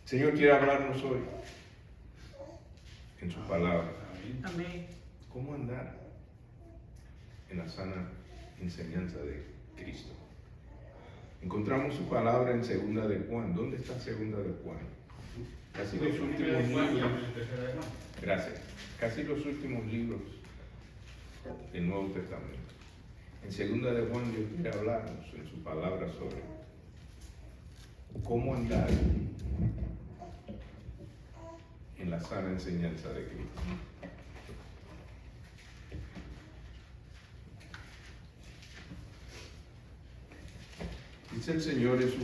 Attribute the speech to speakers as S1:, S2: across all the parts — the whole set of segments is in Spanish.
S1: Señor quiere hablarnos hoy en su palabra.
S2: Amén.
S1: ¿Cómo andar en la sana enseñanza de Cristo? Encontramos su palabra en Segunda de Juan. ¿Dónde está Segunda de Juan? Casi los últimos libros. Gracias. Casi los últimos libros del Nuevo Testamento. En Segunda de Juan Dios quiere hablarnos en su palabra sobre cómo andar en la sana enseñanza de Cristo. Dice el Señor en su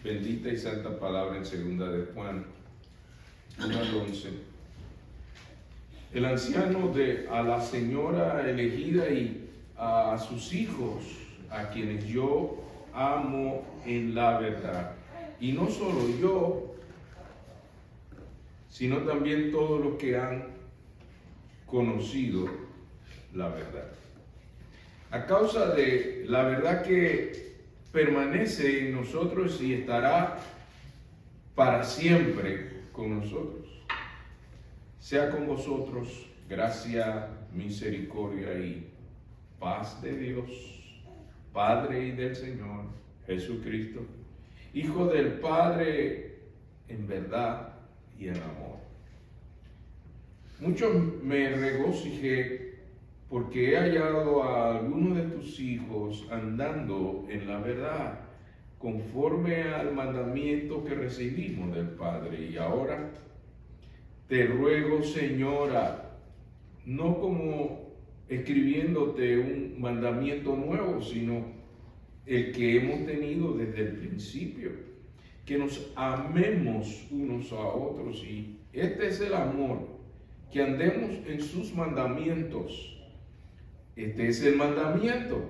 S1: bendita y santa palabra en Segunda de Juan 1:11. El anciano a la señora elegida y a sus hijos, a quienes yo amo en la verdad. Y no solo yo, sino también todos los que han conocido la verdad. A causa de la verdad que permanece en nosotros y estará para siempre con nosotros. Sea con vosotros gracia, misericordia y paz de Dios, Padre y del Señor Jesucristo, Hijo del Padre en verdad y en amor. Mucho me regocijé porque he hallado a algunos de tus hijos andando en la verdad, conforme al mandamiento que recibimos del Padre. Y ahora te ruego, Señora, no como escribiéndote un mandamiento nuevo, sino el que hemos tenido desde el principio, que nos amemos unos a otros. Y este es el amor, que andemos en sus mandamientos. Este es el mandamiento,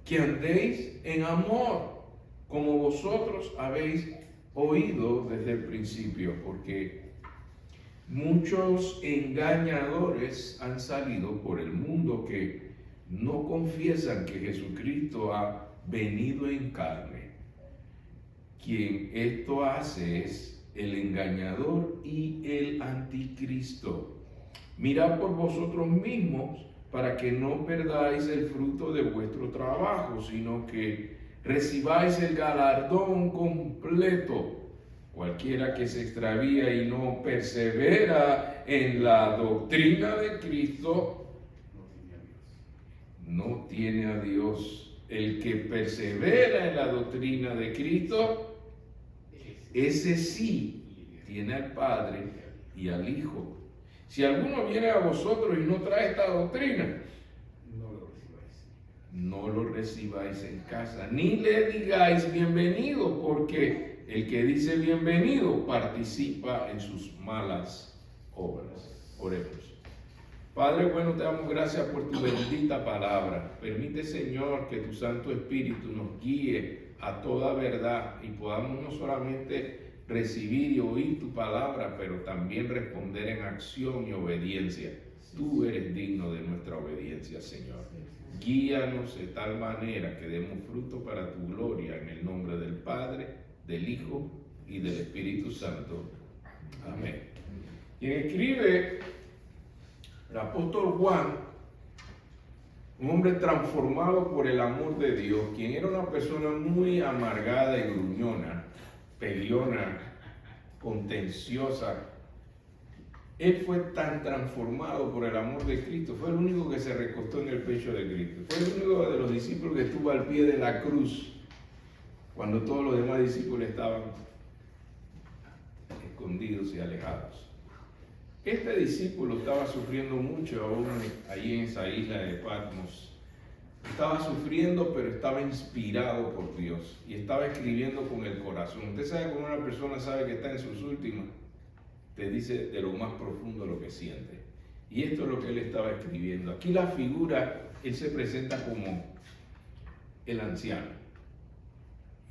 S1: que andéis en amor, como vosotros habéis oído desde el principio, porque muchos engañadores han salido por el mundo que no confiesan que Jesucristo ha venido en carne. Quien esto hace es el engañador y el anticristo. Mirad por vosotros mismos para que no perdáis el fruto de vuestro trabajo, sino que recibáis el galardón completo. Cualquiera que se extravía y no persevera en la doctrina de Cristo, no tiene a Dios. El que persevera en la doctrina de Cristo, ese sí tiene al Padre y al Hijo. Si alguno viene a vosotros y no trae esta doctrina, no lo recibáis en casa, ni le digáis bienvenido, porque el que dice bienvenido participa en sus malas obras. Oremos. Padre bueno, te damos gracias por tu bendita palabra. Permite, Señor, que tu Santo Espíritu nos guíe a toda verdad y podamos no solamente recibir y oír tu palabra, pero también responder en acción y obediencia. Tú eres digno de nuestra obediencia, Señor. Guíanos de tal manera que demos fruto para tu gloria, en el nombre del Padre, del Hijo y del Espíritu Santo. Amén. Quien escribe, el apóstol Juan, un hombre transformado por el amor de Dios, quien era una persona muy amargada y gruñona, peleona, contenciosa. Él fue tan transformado por el amor de Cristo, fue el único que se recostó en el pecho de Cristo, fue el único de los discípulos que estuvo al pie de la cruz, cuando todos los demás discípulos estaban escondidos y alejados. Este discípulo estaba sufriendo mucho aún allí en esa isla de Patmos. Estaba sufriendo, pero estaba inspirado por Dios y estaba escribiendo con el corazón. Usted sabe cómo una persona sabe que está en sus últimas, te dice de lo más profundo lo que siente. Y esto es lo que él estaba escribiendo. Aquí la figura, él se presenta como el anciano.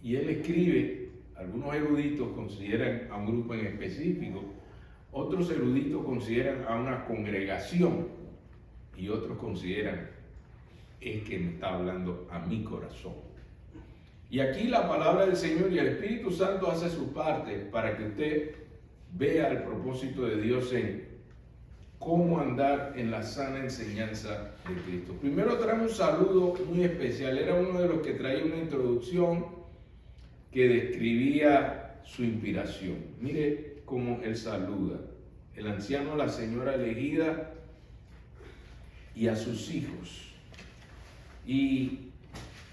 S1: Y él escribe, algunos eruditos consideran a un grupo en específico, otros eruditos consideran a una congregación y otros consideran es que me está hablando a mi corazón. Y aquí la palabra del Señor y el Espíritu Santo hace su parte para que usted vea el propósito de Dios en cómo andar en la sana enseñanza de Cristo. Primero traemos un saludo muy especial. Era uno de los que traía una introducción que describía su inspiración. Mire cómo él saluda. El anciano a la señora elegida y a sus hijos. Y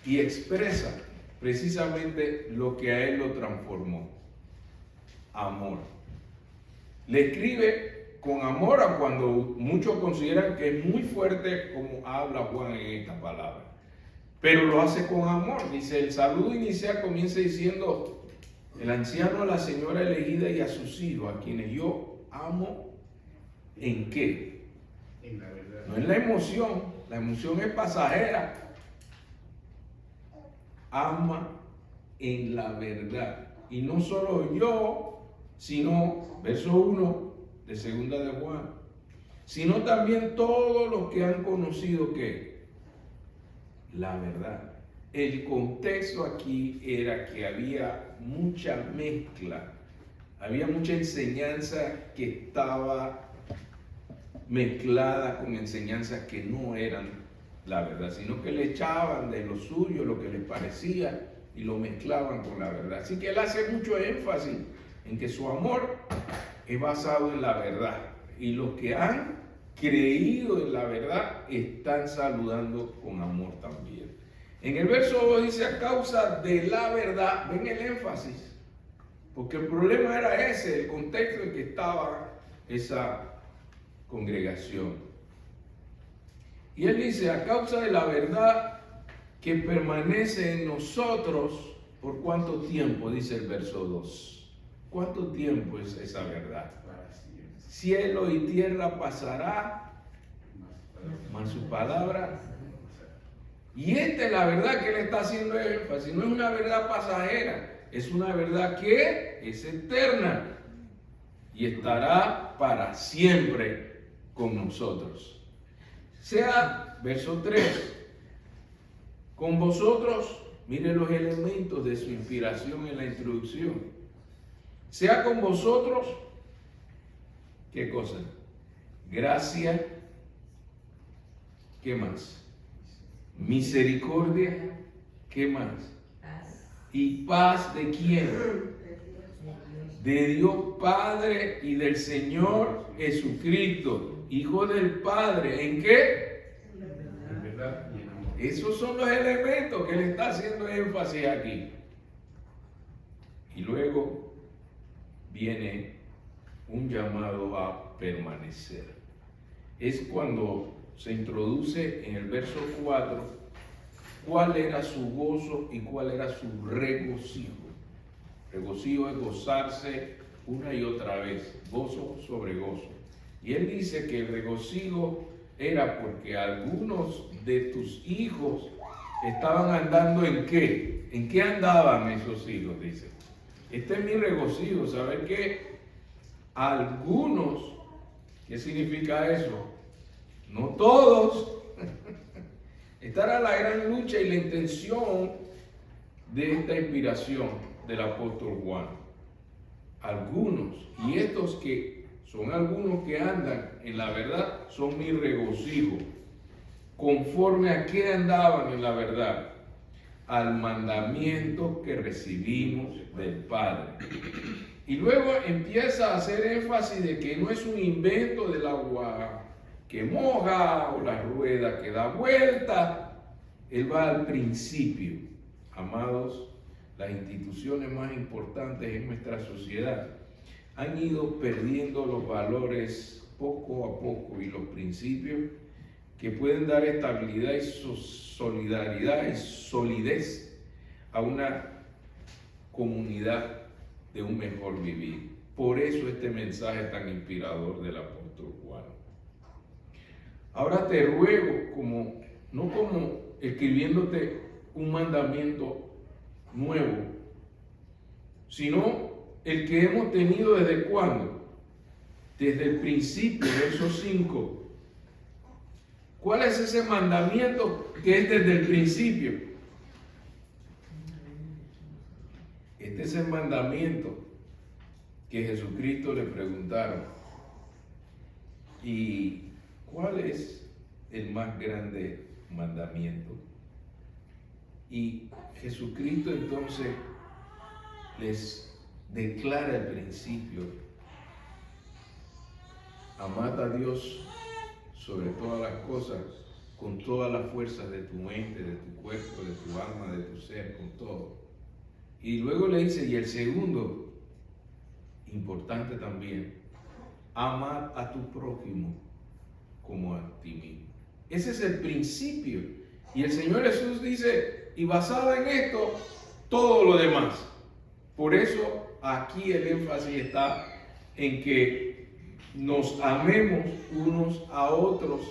S1: expresa precisamente lo que a él lo transformó. Amor. Le escribe con amor, a cuando muchos consideran que es muy fuerte como habla Juan en esta palabra. Pero lo hace con amor. Dice, el saludo inicial comienza diciendo, el anciano a la señora elegida y a sus hijos, a quienes yo amo. ¿En qué?
S2: En la verdad.
S1: No en la emoción. La emoción es pasajera. Ama en la verdad. Y no solo yo, sino, verso 1 de segunda de Juan, sino también todos los que han conocido ¿qué? La verdad. El contexto aquí era que había mucha mezcla, había mucha enseñanza que estaba mezclada con enseñanzas que no eran la verdad, sino que le echaban de lo suyo, lo que les parecía, y lo mezclaban con la verdad. Así que él hace mucho énfasis en que su amor es basado en la verdad, y los que han creído en la verdad están saludando con amor también. En el verso 2 dice, a causa de la verdad, ven el énfasis, porque el problema era ese, el contexto en que estaba esa congregación. Y él dice, a causa de la verdad que permanece en nosotros, ¿por cuánto tiempo? Dice el verso 2. ¿Cuánto tiempo es esa verdad? Cielo y tierra pasará, mas su palabra. Y esta es la verdad que él está haciendo énfasis. No es una verdad pasajera, es una verdad que es eterna y estará para siempre con nosotros. Sea, verso 3, con vosotros, miren los elementos de su inspiración en la introducción. Sea con vosotros, ¿qué cosa? Gracia, ¿qué más? Misericordia, ¿qué más? Y paz, ¿de quién? De Dios Padre y del Señor Jesucristo, Hijo del Padre. ¿En qué?
S2: En verdad y en amor.
S1: Esos son los elementos que le está haciendo énfasis aquí. Y luego viene un llamado a permanecer. Es cuando se introduce en el verso 4 cuál era su gozo y cuál era su regocijo. Regocijo es gozarse una y otra vez, gozo sobre gozo. Y él dice que el regocijo era porque algunos de tus hijos estaban andando ¿en qué? ¿En qué andaban esos hijos? Dice. Este es mi regocijo, saber que algunos, ¿qué significa eso? No todos. Esta era la gran lucha y la intención de esta inspiración del apóstol Juan. Algunos, y estos que son algunos que andan en la verdad, son mi regocijo. ¿Conforme a qué andaban en la verdad? Al mandamiento que recibimos del Padre. Y luego empieza a hacer énfasis de que no es un invento del agua que moja o la rueda que da vuelta. Él va al principio. Amados, las instituciones más importantes en nuestra sociedad han ido perdiendo los valores poco a poco y los principios que pueden dar estabilidad y solidaridad y solidez a una comunidad de un mejor vivir. Por eso este mensaje tan inspirador del apóstol Juan. Ahora te ruego, no como escribiéndote un mandamiento nuevo, sino el que hemos tenido desde cuándo, desde el principio, verso 5. ¿Cuál es ese mandamiento que es desde el principio? Este es el mandamiento que Jesucristo le preguntaron, ¿y cuál es el más grande mandamiento? Y Jesucristo entonces les declara el principio: amad a Dios sobre todas las cosas, con todas las fuerzas de tu mente, de tu cuerpo, de tu alma, de tu ser, con todo. Y luego le dice, y el segundo, importante también, amad a tu prójimo como a ti mismo. Ese es el principio. Y el Señor Jesús dice, y basado en esto, todo lo demás. Por eso aquí el énfasis está en que nos amemos unos a otros.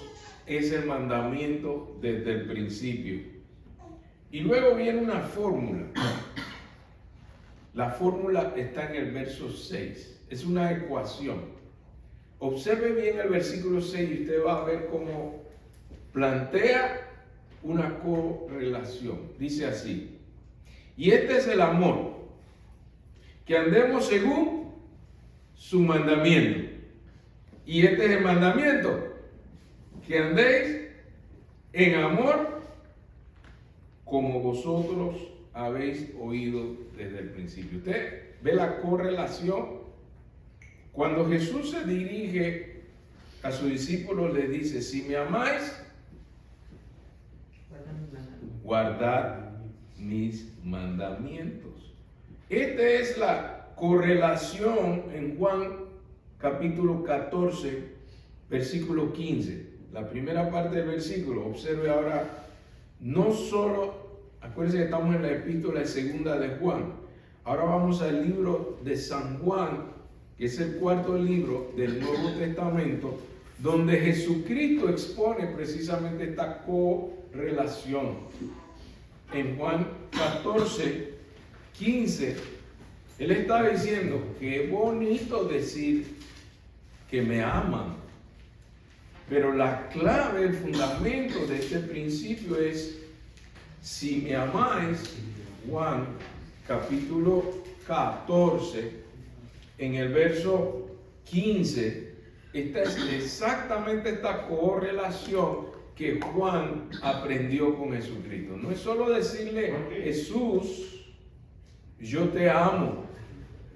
S1: Es el mandamiento desde el principio. Y luego viene una fórmula. La fórmula está en el verso 6. Es una ecuación. Observe bien el versículo 6 y usted va a ver cómo plantea una correlación. Dice así: y este es el amor, que andemos según su mandamiento. Y este es el mandamiento, que andéis en amor como vosotros habéis oído desde el principio. Usted ve la correlación. Cuando Jesús se dirige a sus discípulos, les dice: si me amáis, guardad mis mandamientos. Esta es la correlación en Juan capítulo 14, versículo 15. La primera parte del versículo. Observe ahora, no solo, acuérdense que estamos en la epístola de segunda de Juan. Ahora vamos al libro de San Juan, que es el cuarto libro del Nuevo Testamento, donde Jesucristo expone precisamente esta correlación. En Juan 14, 15, Él estaba diciendo: qué bonito decir que me aman, pero la clave, el fundamento de este principio es: si me amáis. Juan capítulo 14, en el verso 15, esta es exactamente esta correlación que Juan aprendió con Jesucristo. No es solo decirle: Jesús, yo te amo,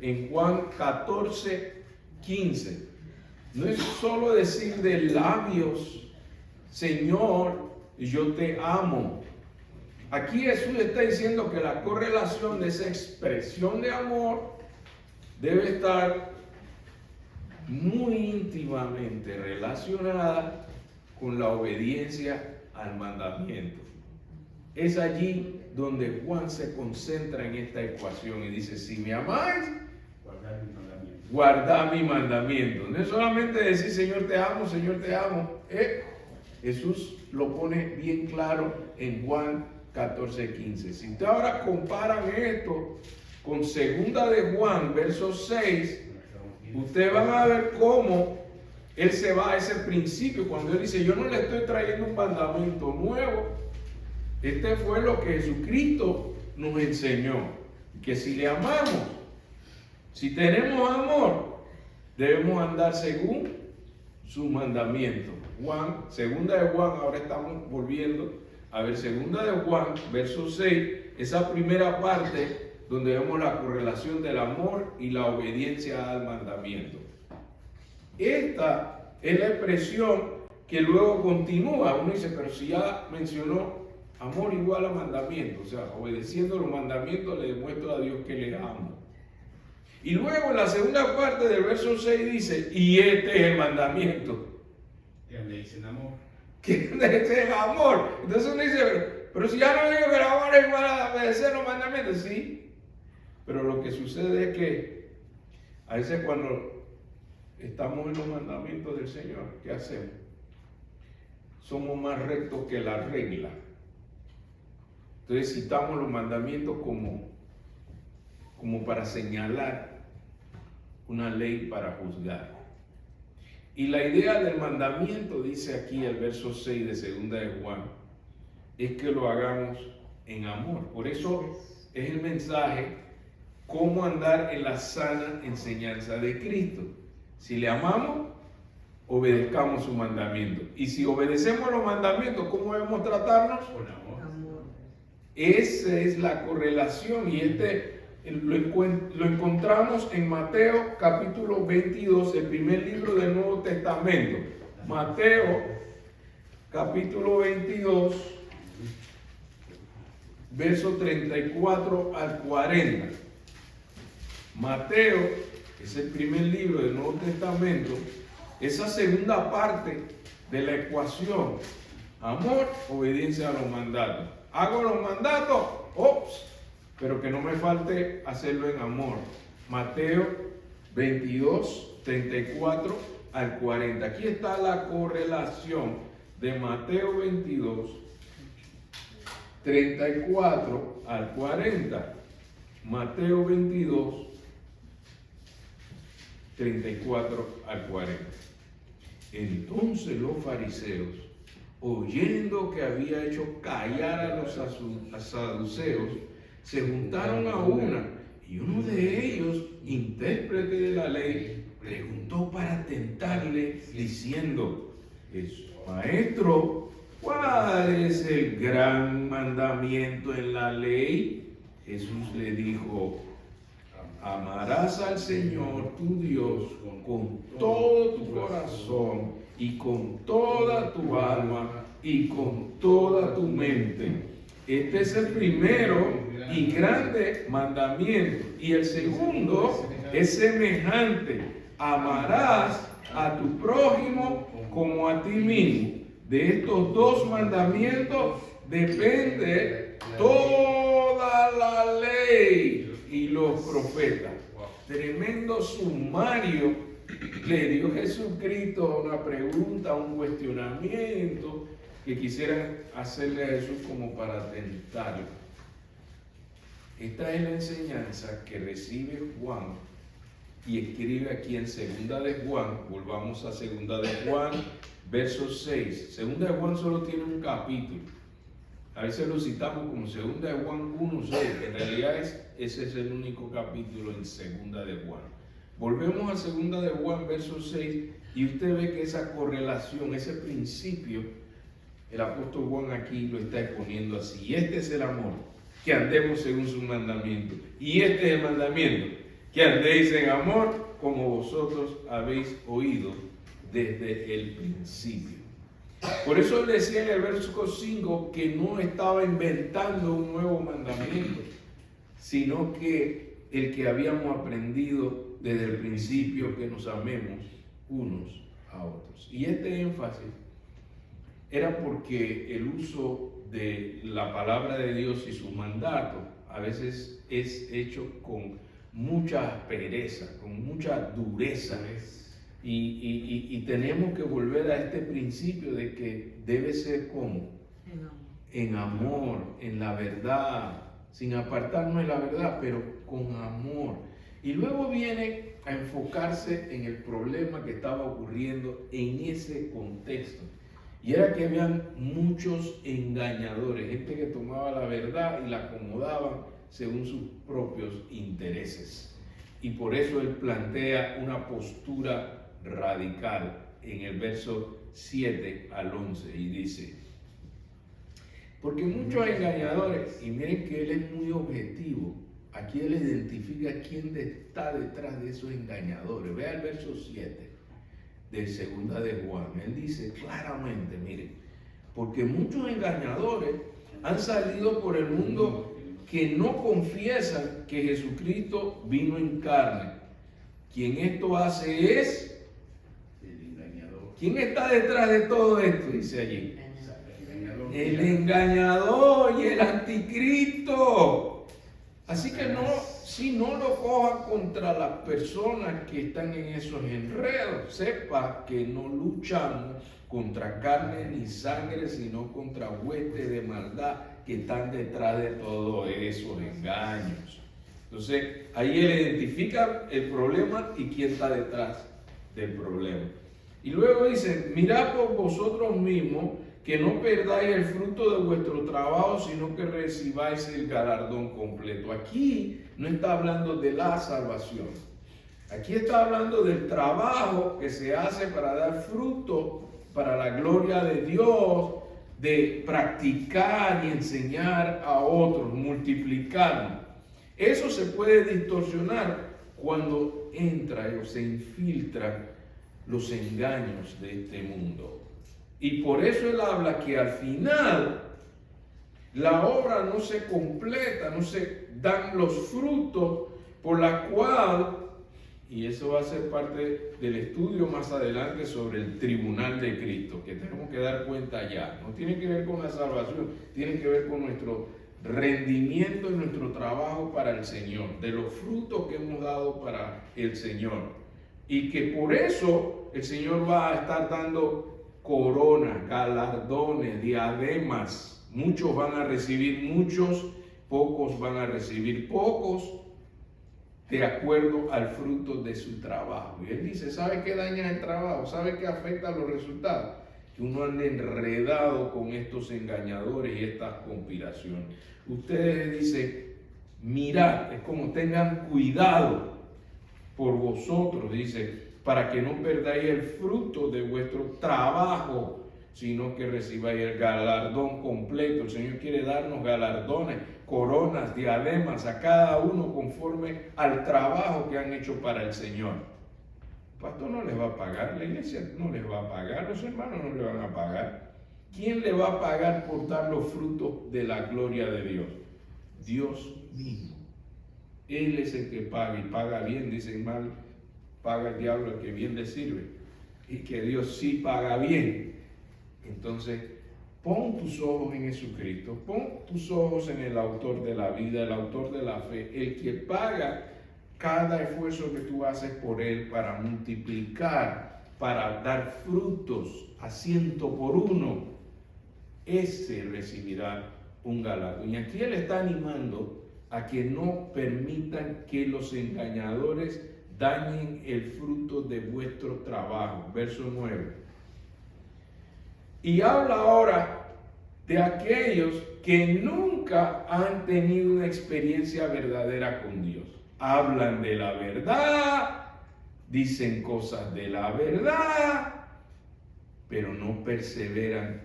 S1: en Juan 14, 15. No es solo decir de labios: Señor, yo te amo. Aquí Jesús está diciendo que la correlación de esa expresión de amor debe estar muy íntimamente relacionada con la obediencia al mandamiento. Es allí donde Juan se concentra en esta ecuación y dice: si me amáis, guardad mi mandamiento. No es solamente decir: Señor te amo, Señor te amo. Jesús lo pone bien claro en Juan 14, 15. Si usted ahora comparan esto con segunda de Juan, verso 6, ustedes van a ver cómo Él se va a ese principio. Cuando Él dice: yo no le estoy trayendo un mandamiento nuevo. Este fue lo que Jesucristo nos enseñó. Que si le amamos, si tenemos amor, debemos andar según su mandamiento. Juan, segunda de Juan, ahora estamos volviendo a ver segunda de Juan, verso 6, esa primera parte donde vemos la correlación del amor y la obediencia al mandamiento. Esta es la expresión que luego continúa. Uno dice: pero si ya mencionó amor igual a mandamiento, o sea, obedeciendo los mandamientos le demuestro a Dios que le amo. Y luego en la segunda parte del verso 6 dice: y este es el mandamiento.
S2: Que le dicen amor.
S1: Que este es amor. Entonces uno dice: pero si ya no digo que el amor es para obedecer los mandamientos. Sí, pero lo que sucede es que a veces cuando estamos en los mandamientos del Señor, ¿qué hacemos? Somos más rectos que la regla. Entonces citamos los mandamientos como para señalar una ley para juzgar. Y la idea del mandamiento, dice aquí el verso 6 de segunda de Juan, es que lo hagamos en amor. Por eso es el mensaje cómo andar en la sana enseñanza de Cristo. Si le amamos, obedezcamos su mandamiento. Y si obedecemos los mandamientos, ¿cómo debemos tratarnos?
S2: Con amor.
S1: Esa es la correlación, y lo encontramos en Mateo capítulo 22, el primer libro del Nuevo Testamento. Mateo capítulo 22, verso 34 al 40. Mateo es el primer libro del Nuevo Testamento. Esa segunda parte de la ecuación: amor, obediencia a los mandatos. Hago los mandatos, pero que no me falte hacerlo en amor. Mateo 22, 34 al 40. Aquí está la correlación de Mateo 22, 34 al 40. Mateo 22, 34 al 40. Entonces los fariseos, oyendo que había hecho callar a los saduceos, se juntaron a una, y uno de ellos, intérprete de la ley, preguntó para tentarle, diciendo: Maestro, ¿cuál es el gran mandamiento en la ley? Jesús le dijo: amarás al Señor tu Dios con todo tu corazón y con toda tu alma y con toda tu mente. Este es el primero y grande mandamiento. Y el segundo es semejante: amarás a tu prójimo como a ti mismo. De estos dos mandamientos depende toda la ley y los profetas. Tremendo sumario le dio Jesucristo, una pregunta, un cuestionamiento que quisieran hacerle a Jesús como para tentarlo. Esta es la enseñanza que recibe Juan y escribe aquí en Segunda de Juan. Volvamos a Segunda de Juan, verso 6. Segunda de Juan solo tiene un capítulo. A veces lo citamos como Segunda de Juan 1:6, en realidad ese es el único capítulo en Segunda de Juan. Volvemos a Segunda de Juan, verso 6, y usted ve que esa correlación, ese principio, el apóstol Juan aquí lo está exponiendo así. Y este es el amor, que andemos según su mandamiento. Y este es el mandamiento, que andéis en amor como vosotros habéis oído desde el principio. Por eso él decía en el verso 5 que no estaba inventando un nuevo mandamiento, sino que el que habíamos aprendido desde el principio, que nos amemos unos a otros. Y este énfasis era porque el uso de la palabra de Dios y su mandato a veces es hecho con mucha aspereza, con mucha dureza. Y tenemos que volver a este principio de que debe ser como en amor, en la verdad, sin apartarnos de la verdad, pero con amor. Y luego viene a enfocarse en el problema que estaba ocurriendo en ese contexto. Y era que habían muchos engañadores, gente que tomaba la verdad y la acomodaban según sus propios intereses. Y por eso él plantea una postura radical en el verso 7 al 11 y dice: porque muchos engañadores, y miren que él es muy objetivo, aquí él identifica quién está detrás de esos engañadores. Vea el verso 7 de Segunda de Juan. Él dice claramente, miren, porque muchos engañadores han salido por el mundo que no confiesan que Jesucristo vino en carne. Quien esto hace es el engañador. ¿Quién está detrás de todo esto? Dice allí. El engañador y el anticristo. Así que no lo coja contra las personas que están en esos enredos. Sepa que no luchamos contra carne ni sangre, sino contra huestes de maldad que están detrás de todos esos engaños. Entonces, ahí él identifica el problema y quién está detrás del problema. Y luego dice: mirad por vosotros mismos que no perdáis el fruto de vuestro trabajo, sino que recibáis el galardón completo. Aquí no está hablando de la salvación. Aquí está hablando del trabajo que se hace para dar fruto para la gloria de Dios, de practicar y enseñar a otros, multiplicarnos. Eso se puede distorsionar cuando entra o se infiltran los engaños de este mundo. Y por eso él habla que al final la obra no se completa, no se dan los frutos por la cual, y eso va a ser parte del estudio más adelante sobre el tribunal de Cristo, que tenemos que dar cuenta ya. No tiene que ver con la salvación, tiene que ver con nuestro rendimiento y nuestro trabajo para el Señor, de los frutos que hemos dado para el Señor. Y que por eso el Señor va a estar dando coronas, galardones, diademas. Muchos van a recibir muchos, pocos van a recibir pocos, de acuerdo al fruto de su trabajo. Y él dice, ¿sabe qué daña el trabajo? ¿Sabe qué afecta los resultados? Que uno ande enredado con estos engañadores y estas conspiraciones. Ustedes dicen, mirad, es como tengan cuidado por vosotros, dice, para que no perdáis el fruto de vuestro trabajo, sino que recibáis el galardón completo. El Señor quiere darnos galardones, coronas, diademas a cada uno conforme al trabajo que han hecho para el Señor. El pastor no les va a pagar, la iglesia no les va a pagar, los hermanos no le van a pagar. ¿Quién le va a pagar por dar los frutos de la gloria de Dios? Dios mismo. Él es el que paga y paga bien, dicen mal, paga el diablo el que bien le sirve. Y que Dios sí paga bien. Entonces, pon tus ojos en Jesucristo, pon tus ojos en el autor de la vida, el autor de la fe, el que paga cada esfuerzo que tú haces por él para multiplicar, para dar frutos a 100 por 1. Ese recibirá un galardón. Y aquí él está animando a que no permitan que los engañadores dañen el fruto de vuestro trabajo. Verso 9. Y habla ahora de aquellos que nunca han tenido una experiencia verdadera con Dios. Hablan de la verdad, dicen cosas de la verdad, pero no perseveran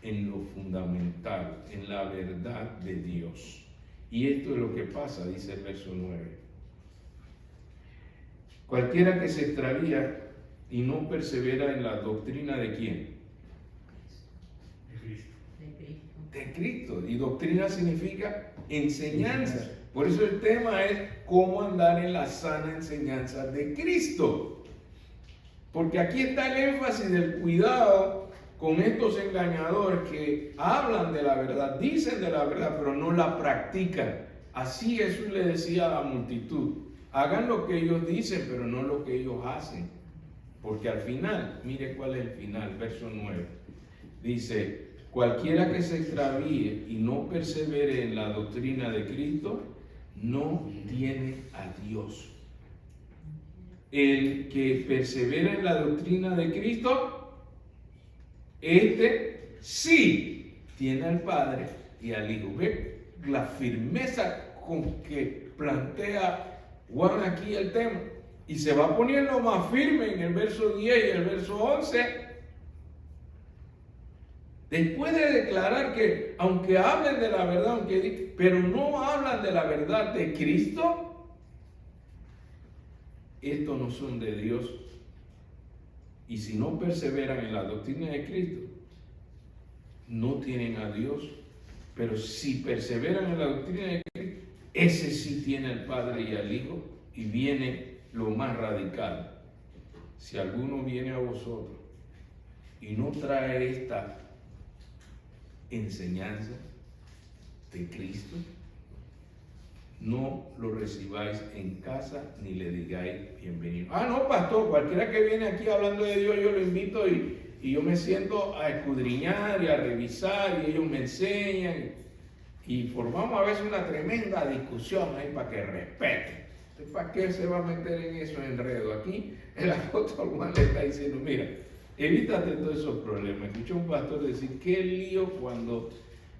S1: en lo fundamental, en la verdad de Dios. Y esto es lo que pasa, dice el verso 9. Cualquiera que se extravía y no persevera en la doctrina de ¿quién? De Cristo. Y doctrina significa enseñanza. Por eso el tema es cómo andar en la sana enseñanza de Cristo. Porque aquí está el énfasis del cuidado con estos engañadores que hablan de la verdad, dicen de la verdad, pero no la practican. Así Jesús le decía a la multitud, hagan lo que ellos dicen, pero no lo que ellos hacen. Porque al final, mire cuál es el final, verso 9. Dice, cualquiera que se extravíe y no persevere en la doctrina de Cristo, no tiene a Dios. El que persevera en la doctrina de Cristo, este sí tiene al Padre y al Hijo. Ve la firmeza con que plantea Juan aquí el tema. Y se va poniendo más firme en el verso 10 y el verso 11. Después de declarar que, aunque hablen de la verdad, pero no hablan de la verdad de Cristo, estos no son de Dios. Y si no perseveran en la doctrina de Cristo, no tienen a Dios. Pero si perseveran en la doctrina de Cristo, ese sí tiene al Padre y al Hijo. Y viene lo más radical. Si alguno viene a vosotros y no trae esta enseñanza de Cristo, no lo recibáis en casa ni le digáis bienvenido. Ah, no, pastor, cualquiera que viene aquí hablando de Dios, yo lo invito y yo me siento a escudriñar y a revisar y ellos me enseñan y formamos a veces una tremenda discusión ahí para que respeten. ¿Para qué se va a meter en eso enredo? Aquí el apóstol Juan le está diciendo, mira, Evítate todos esos problemas. Escuché a un pastor decir, qué lío cuando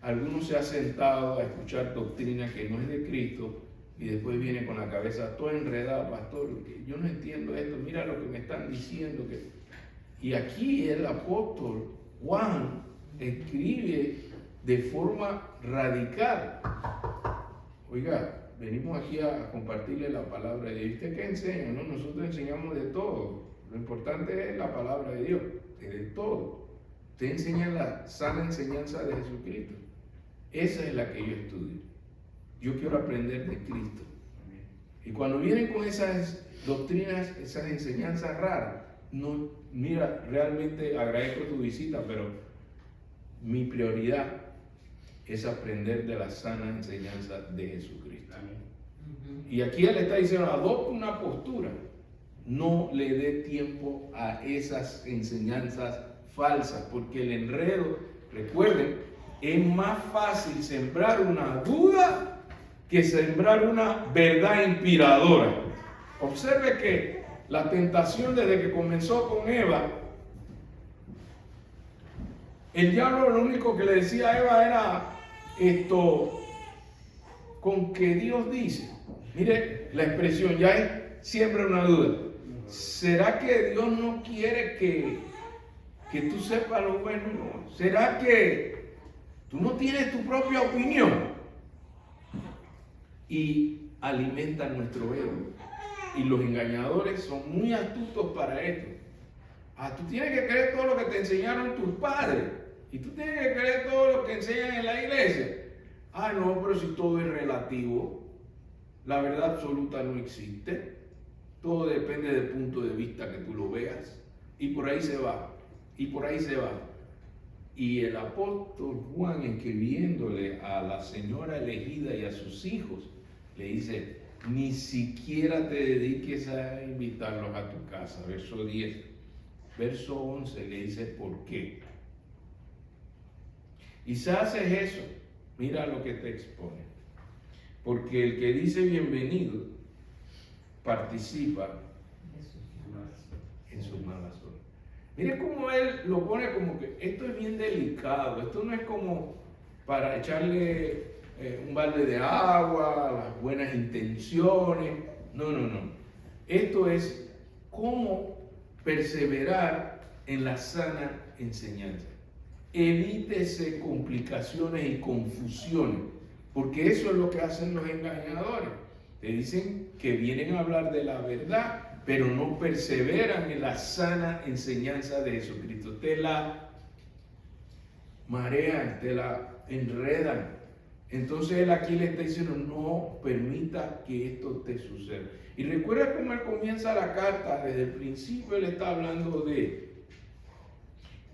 S1: alguno se ha sentado a escuchar doctrina que no es de Cristo y después viene con la cabeza toda enredada, pastor, que yo no entiendo esto, mira lo que me están diciendo. Y aquí el apóstol Juan escribe de forma radical. Oiga, venimos aquí a compartirle la palabra de Dios. ¿Y usted qué enseña? No, nosotros enseñamos de todo. Lo importante es la palabra de Dios, de todo. Usted enseña la sana enseñanza de Jesucristo. Esa es la que yo estudio. Yo quiero aprender de Cristo. Y cuando vienen con esas doctrinas, esas enseñanzas raras, no, mira, realmente agradezco tu visita, pero mi prioridad es aprender de la sana enseñanza de Jesucristo. Y aquí él está diciendo, adopta una postura. No le dé tiempo a esas enseñanzas falsas, porque el enredo, recuerden, es más fácil sembrar una duda que sembrar una verdad inspiradora. Observe que la tentación desde que comenzó con Eva, el diablo lo único que le decía a Eva era esto, con que Dios dice. Mire la expresión, ya es siempre una duda. ¿Será que Dios no quiere que tú sepas lo bueno? No. ¿Será que tú no tienes tu propia opinión? Y alimentan nuestro ego. Y los engañadores son muy astutos para esto. Tú tienes que creer todo lo que te enseñaron tus padres. Y tú tienes que creer todo lo que enseñan en la iglesia. No, pero si todo es relativo, la verdad absoluta no existe. Todo depende del punto de vista que tú lo veas. Y por ahí se va. Y por ahí se va. Y el apóstol Juan, escribiéndole a la señora elegida y a sus hijos, le dice, ni siquiera te dediques a invitarlos a tu casa. Verso 10. Verso 11 le dice, ¿por qué? Y si haces eso, mira lo que te expone. Porque el que dice bienvenido, participa en sus malas obras. Mire cómo él lo pone como que esto es bien delicado, esto no es como para echarle un balde de agua, las buenas intenciones, no. Esto es cómo perseverar en la sana enseñanza. Evítese complicaciones y confusiones, porque eso es lo que hacen los engañadores. Te dicen que vienen a hablar de la verdad, pero no perseveran en la sana enseñanza de Jesucristo. Te la marean, te la enredan. Entonces él aquí le está diciendo, no permita que esto te suceda. Y recuerda cómo él comienza la carta. Desde el principio él está hablando de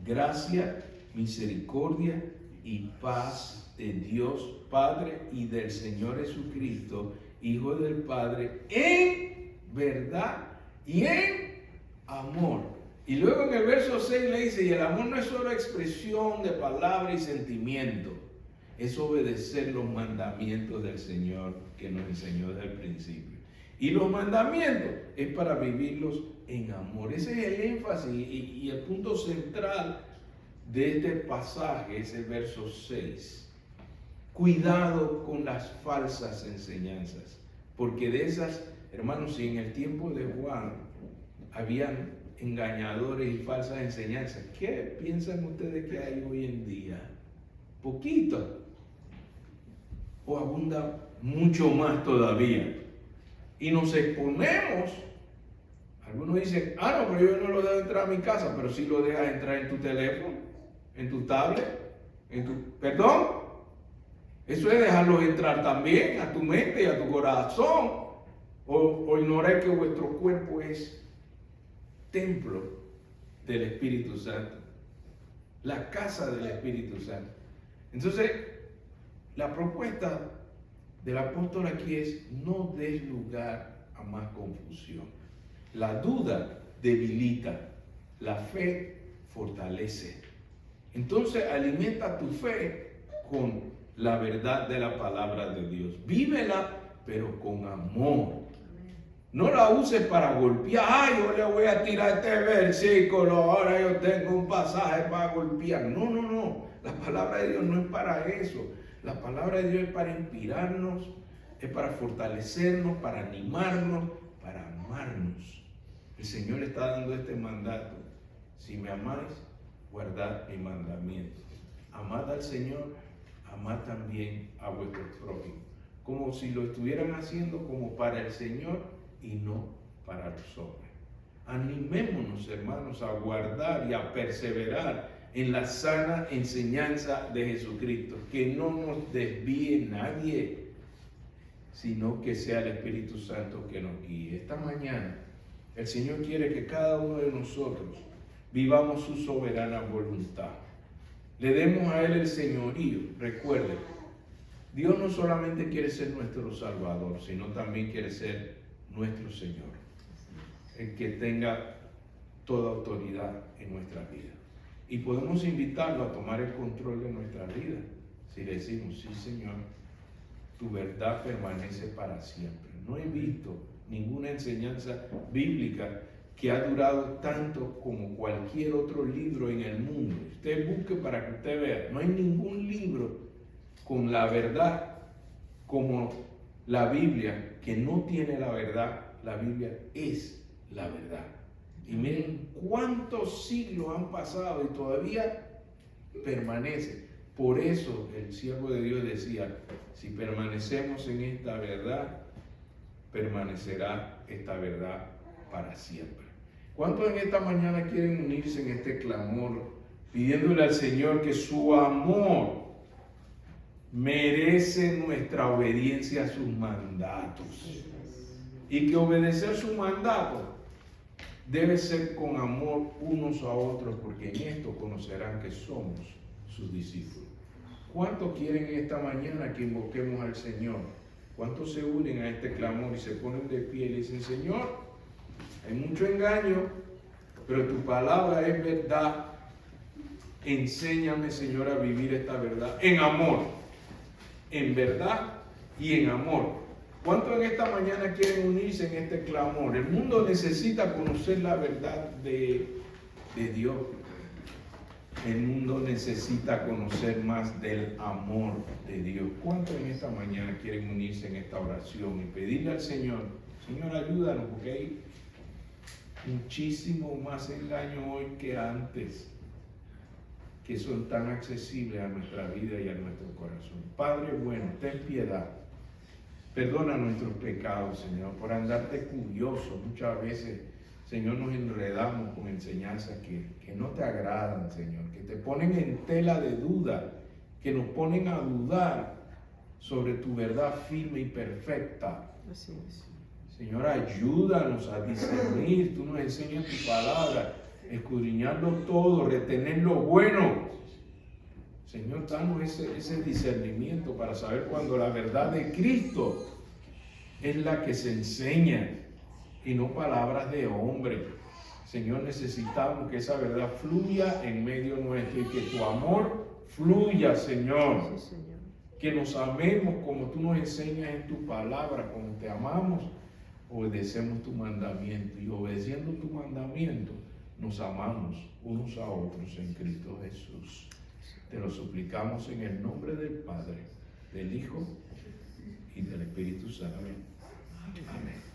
S1: gracia, misericordia y paz de Dios Padre y del Señor Jesucristo, Hijo del Padre, en verdad y en amor. Y luego en el verso 6 le dice, y el amor no es solo expresión de palabra y sentimiento, es obedecer los mandamientos del Señor que nos enseñó desde el principio. Y los mandamientos es para vivirlos en amor. Ese es el énfasis y el punto central de este pasaje, es el verso 6. Cuidado con las falsas enseñanzas, porque de esas, hermanos, si en el tiempo de Juan habían engañadores y falsas enseñanzas, ¿qué piensan ustedes que hay hoy en día? Poquito. O abunda mucho más todavía. Y nos exponemos. Algunos dicen, no, pero yo no lo dejo entrar a mi casa, pero sí lo dejas entrar en tu teléfono, en tu tablet, ¿perdón? Eso es dejarlos entrar también a tu mente y a tu corazón. O ignorar que vuestro cuerpo es templo del Espíritu Santo. La casa del Espíritu Santo. Entonces, la propuesta del apóstol aquí es no des lugar a más confusión. La duda debilita, la fe fortalece. Entonces alimenta tu fe con la verdad de la palabra de Dios. Vívela, pero con amor. No la uses para golpear. Ay, yo le voy a tirar este versículo, ahora yo tengo un pasaje para golpear. No, no, no. La palabra de Dios no es para eso. La palabra de Dios es para inspirarnos, es para fortalecernos, para animarnos, para amarnos. El Señor está dando este mandato. Si me amáis, guardad mi mandamiento. Amad al Señor, amad también a vuestros prójimos. Como si lo estuvieran haciendo como para el Señor y no para los hombres. Animémonos, hermanos, a guardar y a perseverar en la sana enseñanza de Jesucristo. Que no nos desvíe nadie, sino que sea el Espíritu Santo que nos guíe. Esta mañana el Señor quiere que cada uno de nosotros vivamos su soberana voluntad. Le demos a Él el señorío. Recuerden, Dios no solamente quiere ser nuestro Salvador, sino también quiere ser nuestro Señor, el que tenga toda autoridad en nuestra vida. Y podemos invitarlo a tomar el control de nuestra vida si le decimos: sí, Señor, tu verdad permanece para siempre. No he visto ninguna enseñanza bíblica que ha durado tanto como cualquier otro libro en el mundo. Usted busque para que usted vea. No hay ningún libro con la verdad como la Biblia, que no tiene la verdad. La Biblia es la verdad. Y miren cuántos siglos han pasado y todavía permanece. Por eso el siervo de Dios decía: si permanecemos en esta verdad, permanecerá esta verdad para siempre. ¿Cuántos en esta mañana quieren unirse en este clamor, pidiéndole al Señor que su amor merece nuestra obediencia a sus mandatos? Y que obedecer su mandato debe ser con amor unos a otros, porque en esto conocerán que somos sus discípulos. ¿Cuántos quieren esta mañana que invoquemos al Señor? ¿Cuántos se unen a este clamor y se ponen de pie y le dicen: Señor, hay mucho engaño, pero tu palabra es verdad. Enséñame, Señor, a vivir esta verdad en amor, en verdad y en amor. ¿Cuántos en esta mañana quieren unirse en este clamor? El mundo necesita conocer la verdad de Dios. El mundo necesita conocer más del amor de Dios. ¿Cuántos en esta mañana quieren unirse en esta oración y pedirle al Señor: Señor, ayúdanos, porque hay muchísimo más engaño hoy que antes, que son tan accesibles a nuestra vida y a nuestro corazón? Padre bueno, ten piedad. Perdona nuestros pecados, Señor, por andarte curioso. Muchas veces, Señor, nos enredamos con enseñanzas que no te agradan, Señor, que te ponen en tela de duda, que nos ponen a dudar sobre tu verdad firme y perfecta.
S3: Así es.
S1: Señor, ayúdanos a discernir. Tú nos enseñas tu palabra, escudriñarlo todo, retener lo bueno. Señor, danos ese discernimiento para saber cuando la verdad de Cristo es la que se enseña y no palabras de hombre. Señor, necesitamos que esa verdad fluya en medio nuestro y que tu amor fluya, Señor.
S3: Sí, Señor.
S1: Que nos amemos como tú nos enseñas en tu palabra, como te amamos, obedecemos tu mandamiento, y obedeciendo tu mandamiento nos amamos unos a otros en Cristo Jesús. Te lo suplicamos en el nombre del Padre, del Hijo y del Espíritu Santo. Amén.